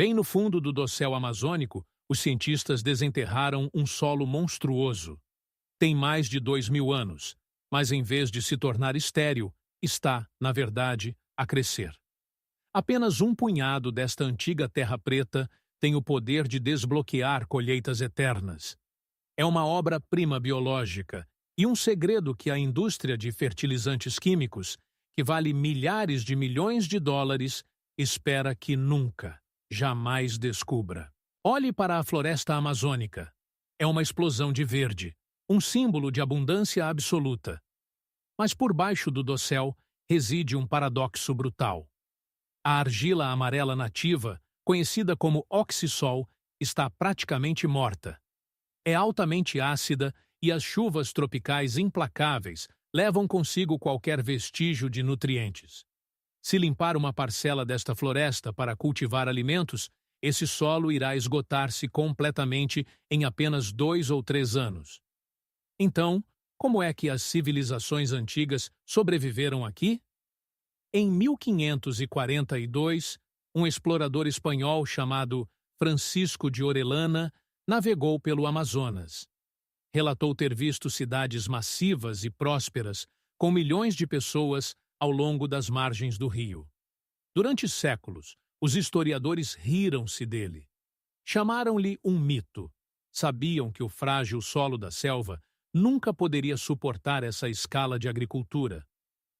Bem no fundo do dossel amazônico, os cientistas desenterraram um solo monstruoso. Tem mais de 2.000 anos, mas em vez de se tornar estéril, está, na verdade, a crescer. Apenas um punhado desta antiga terra preta tem o poder de desbloquear colheitas eternas. É uma obra-prima biológica e um segredo que a indústria de fertilizantes químicos, que vale milhares de milhões de dólares, espera que nunca, jamais descubra. Olhe para a floresta amazônica. É uma explosão de verde, um símbolo de abundância absoluta. Mas por baixo do dossel reside um paradoxo brutal. A argila amarela nativa, conhecida como oxissol, está praticamente morta. É altamente ácida e as chuvas tropicais implacáveis levam consigo qualquer vestígio de nutrientes. Se limpar uma parcela desta floresta para cultivar alimentos, esse solo irá esgotar-se completamente em apenas 2 ou 3 anos. Então, como é que as civilizações antigas sobreviveram aqui? Em 1542, um explorador espanhol chamado Francisco de Orellana navegou pelo Amazonas. Relatou ter visto cidades massivas e prósperas, com milhões de pessoas ao longo das margens do rio. Durante séculos, os historiadores riram-se dele. Chamaram-lhe um mito. Sabiam que o frágil solo da selva nunca poderia suportar essa escala de agricultura.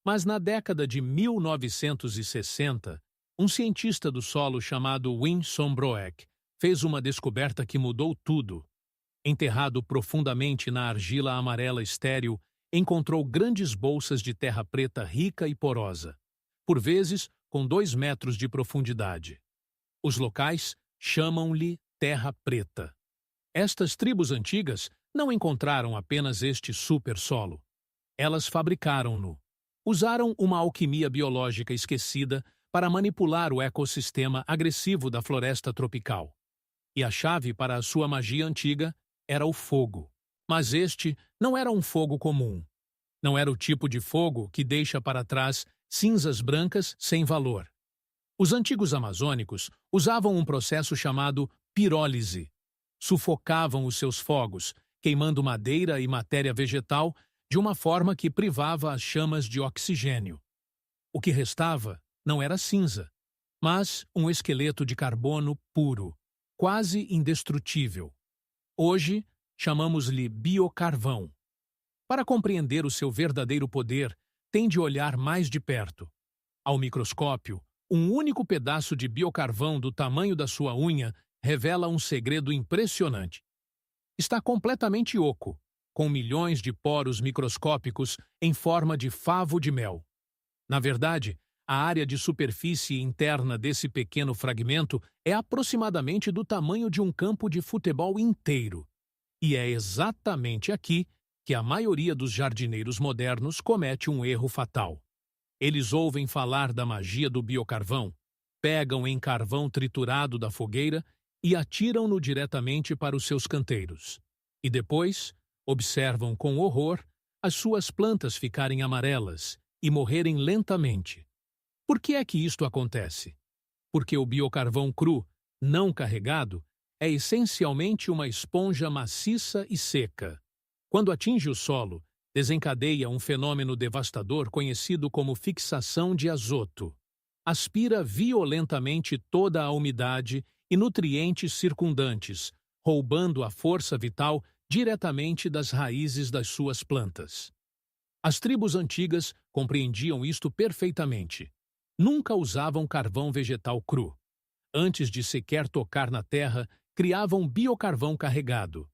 Mas na década de 1960, um cientista do solo chamado Wim Sombroek fez uma descoberta que mudou tudo. Enterrado profundamente na argila amarela estéril, encontrou grandes bolsas de terra preta rica e porosa, por vezes com 2 metros de profundidade. Os locais chamam-lhe terra preta. Estas tribos antigas não encontraram apenas este supersolo. Elas fabricaram-no. Usaram uma alquimia biológica esquecida para manipular o ecossistema agressivo da floresta tropical. E a chave para a sua magia antiga era o fogo. Mas este não era um fogo comum. Não era o tipo de fogo que deixa para trás cinzas brancas sem valor. Os antigos amazônicos usavam um processo chamado pirólise. Sufocavam os seus fogos, queimando madeira e matéria vegetal de uma forma que privava as chamas de oxigênio. O que restava não era cinza, mas um esqueleto de carbono puro, quase indestrutível. Hoje, chamamos-lhe biocarvão. Para compreender o seu verdadeiro poder, tem de olhar mais de perto. Ao microscópio, um único pedaço de biocarvão do tamanho da sua unha revela um segredo impressionante. Está completamente oco, com milhões de poros microscópicos em forma de favo de mel. Na verdade, a área de superfície interna desse pequeno fragmento é aproximadamente do tamanho de um campo de futebol inteiro. E é exatamente aqui que a maioria dos jardineiros modernos comete um erro fatal. Eles ouvem falar da magia do biocarvão, pegam em carvão triturado da fogueira e atiram-no diretamente para os seus canteiros. E depois, observam com horror as suas plantas ficarem amarelas e morrerem lentamente. Por que é que isto acontece? Porque o biocarvão cru, não carregado, é essencialmente uma esponja maciça e seca. Quando atinge o solo, desencadeia um fenômeno devastador conhecido como fixação de azoto. Aspira violentamente toda a umidade e nutrientes circundantes, roubando a força vital diretamente das raízes das suas plantas. As tribos antigas compreendiam isto perfeitamente. Nunca usavam carvão vegetal cru. Antes de sequer tocar na terra, criavam biocarvão carregado.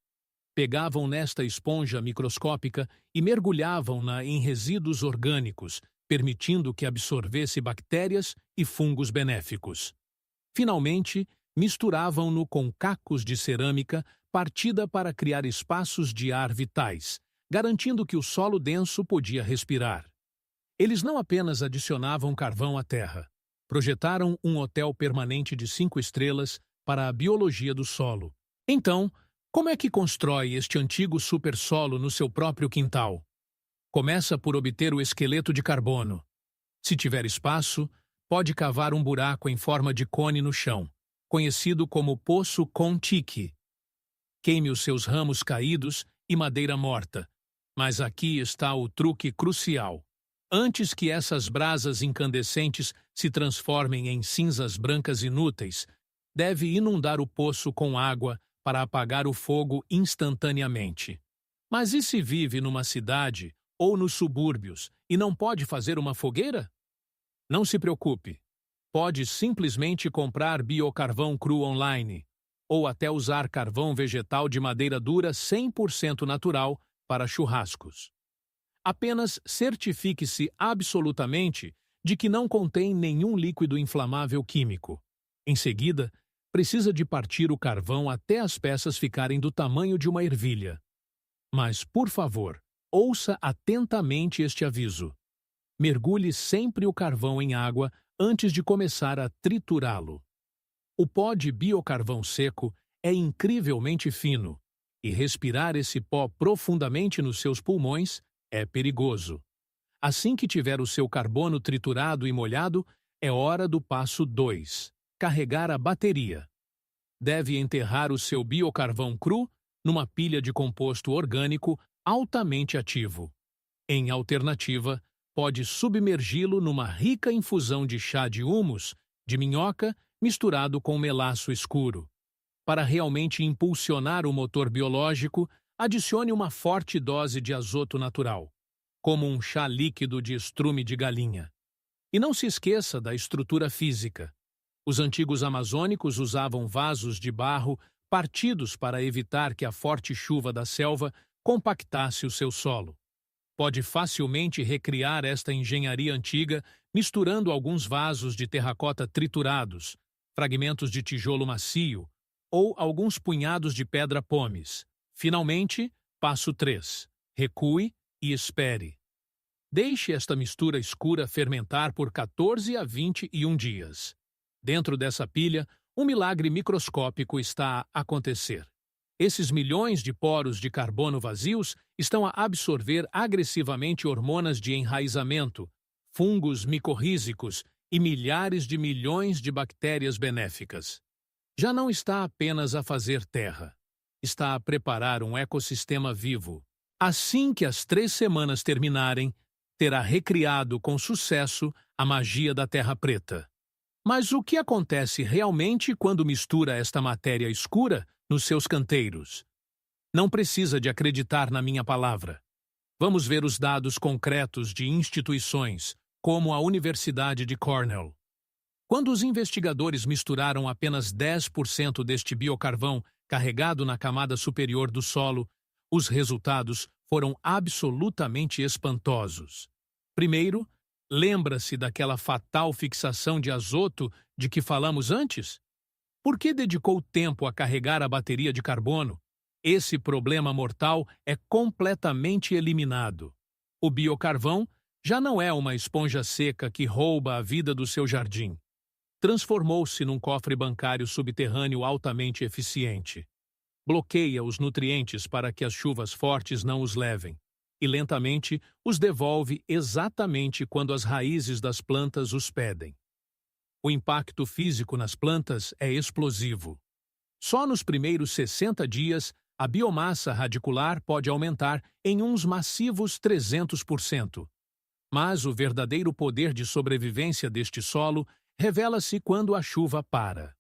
Pegavam nesta esponja microscópica e mergulhavam-na em resíduos orgânicos, permitindo que absorvesse bactérias e fungos benéficos. Finalmente, misturavam-no com cacos de cerâmica partida para criar espaços de ar vitais, garantindo que o solo denso podia respirar. Eles não apenas adicionavam carvão à terra, projetaram um hotel permanente de 5 estrelas para a biologia do solo. Então, como é que constrói este antigo supersolo no seu próprio quintal? Começa por obter o esqueleto de carbono. Se tiver espaço, pode cavar um buraco em forma de cone no chão. conhecido como Poço Kon-Tiki. Queime os seus ramos caídos e madeira morta. Mas aqui está o truque crucial. Antes que essas brasas incandescentes se transformem em cinzas brancas inúteis, deve inundar o poço com água para apagar o fogo instantaneamente. Mas e se vive numa cidade ou nos subúrbios e não pode fazer uma fogueira? Não se preocupe. Pode simplesmente comprar biocarvão cru online ou até usar carvão vegetal de madeira dura 100% natural para churrascos. Apenas certifique-se absolutamente de que não contém nenhum líquido inflamável químico. Em seguida, precisa de partir o carvão até as peças ficarem do tamanho de uma ervilha. Mas, por favor, ouça atentamente este aviso. Mergulhe sempre o carvão em água antes de começar a triturá-lo. O pó de biocarvão seco é incrivelmente fino, e respirar esse pó profundamente nos seus pulmões é perigoso. Assim que tiver o seu carbono triturado e molhado, é hora do passo 2, carregar a bateria. Deve enterrar o seu biocarvão cru numa pilha de composto orgânico altamente ativo. Em alternativa, pode submergi-lo numa rica infusão de chá de humus, de minhoca, misturado com melaço escuro. Para realmente impulsionar o motor biológico, adicione uma forte dose de azoto natural, como um chá líquido de estrume de galinha. E não se esqueça da estrutura física. Os antigos amazônicos usavam vasos de barro partidos para evitar que a forte chuva da selva compactasse o seu solo. Pode facilmente recriar esta engenharia antiga misturando alguns vasos de terracota triturados, fragmentos de tijolo macio ou alguns punhados de pedra pómez. Finalmente, passo 3. Recue e espere. Deixe esta mistura escura fermentar por 14 a 21 dias. Dentro dessa pilha, um milagre microscópico está a acontecer. Esses milhões de poros de carbono vazios estão a absorver agressivamente hormonas de enraizamento, fungos micorrízicos e milhares de milhões de bactérias benéficas. Já não está apenas a fazer terra, está a preparar um ecossistema vivo. Assim que as 3 semanas terminarem, terá recriado com sucesso a magia da Terra Preta. Mas o que acontece realmente quando mistura esta matéria escura nos seus canteiros? Não precisa de acreditar na minha palavra. Vamos ver os dados concretos de instituições, como a Universidade de Cornell. Quando os investigadores misturaram apenas 10% deste biocarvão carregado na camada superior do solo, os resultados foram absolutamente espantosos. Primeiro, lembra-se daquela fatal fixação de azoto de que falamos antes? Por que dedicou tempo a carregar a bateria de carbono? Esse problema mortal é completamente eliminado. O biocarvão já não é uma esponja seca que rouba a vida do seu jardim. Transformou-se num cofre bancário subterrâneo altamente eficiente. Bloqueia os nutrientes para que as chuvas fortes não os levem, e lentamente os devolve exatamente quando as raízes das plantas os pedem. O impacto físico nas plantas é explosivo. Só nos primeiros 60 dias, a biomassa radicular pode aumentar em uns massivos 300%. Mas o verdadeiro poder de sobrevivência deste solo revela-se quando a chuva para.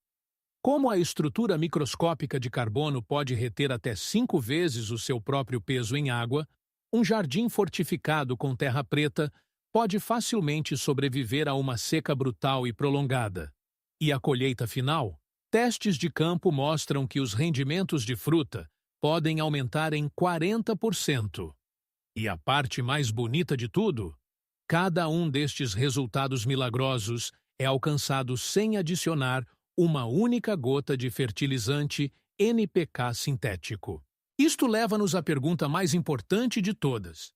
Como a estrutura microscópica de carbono pode reter até 5 vezes o seu próprio peso em água, um jardim fortificado com terra preta pode facilmente sobreviver a uma seca brutal e prolongada. E a colheita final? Testes de campo mostram que os rendimentos de fruta podem aumentar em 40%. E a parte mais bonita de tudo? Cada um destes resultados milagrosos é alcançado sem adicionar uma única gota de fertilizante NPK sintético. Isto leva-nos à pergunta mais importante de todas.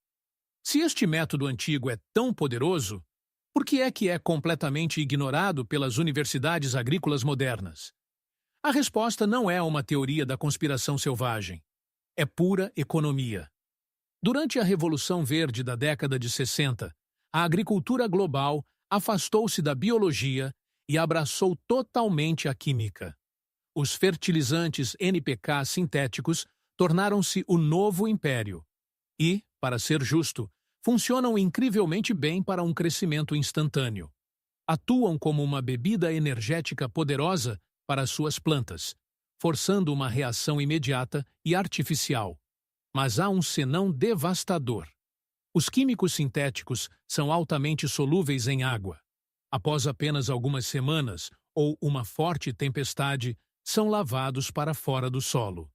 Se este método antigo é tão poderoso, por que é completamente ignorado pelas universidades agrícolas modernas? A resposta não é uma teoria da conspiração selvagem. É pura economia. Durante a Revolução Verde da década de 60, a agricultura global afastou-se da biologia e abraçou totalmente a química. Os fertilizantes NPK sintéticos tornaram-se o novo império e, para ser justo, funcionam incrivelmente bem para um crescimento instantâneo. Atuam como uma bebida energética poderosa para suas plantas, forçando uma reação imediata e artificial. Mas há um senão devastador. Os químicos sintéticos são altamente solúveis em água. Após apenas algumas semanas ou uma forte tempestade, são lavados para fora do solo.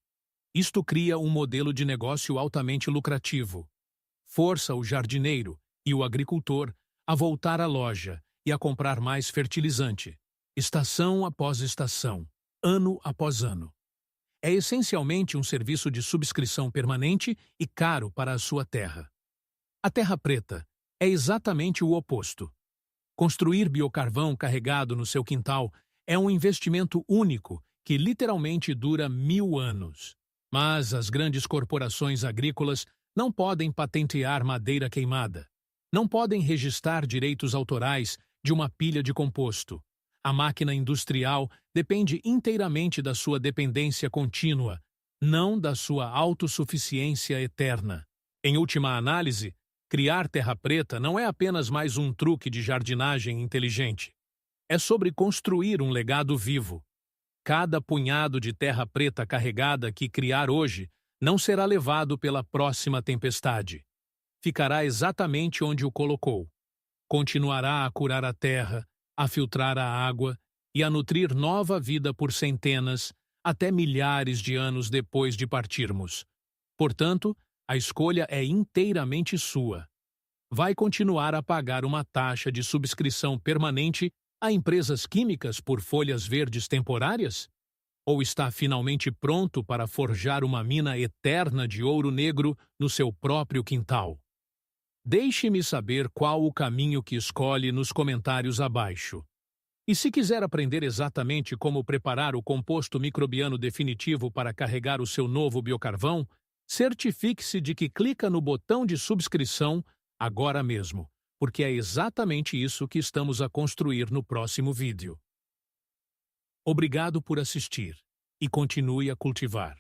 Isto cria um modelo de negócio altamente lucrativo. Força o jardineiro e o agricultor a voltar à loja e a comprar mais fertilizante, estação após estação, ano após ano. É essencialmente um serviço de subscrição permanente e caro para a sua terra. A terra preta é exatamente o oposto. Construir biocarvão carregado no seu quintal é um investimento único que literalmente dura 1000 anos. Mas as grandes corporações agrícolas não podem patentear madeira queimada. Não podem registrar direitos autorais de uma pilha de composto. A máquina industrial depende inteiramente da sua dependência contínua, não da sua autossuficiência eterna. Em última análise, criar terra preta não é apenas mais um truque de jardinagem inteligente. É sobre construir um legado vivo. Cada punhado de terra preta carregada que criar hoje não será levado pela próxima tempestade. Ficará exatamente onde o colocou. Continuará a curar a terra, a filtrar a água e a nutrir nova vida por centenas, até milhares de anos depois de partirmos. Portanto, a escolha é inteiramente sua. Vai continuar a pagar uma taxa de subscrição permanente a empresas químicas por folhas verdes temporárias? Ou está finalmente pronto para forjar uma mina eterna de ouro negro no seu próprio quintal? Deixe-me saber qual o caminho que escolhe nos comentários abaixo. E se quiser aprender exatamente como preparar o composto microbiano definitivo para carregar o seu novo biocarvão, certifique-se de que clica no botão de subscrição agora mesmo, porque é exatamente isso que estamos a construir no próximo vídeo. Obrigado por assistir e continue a cultivar.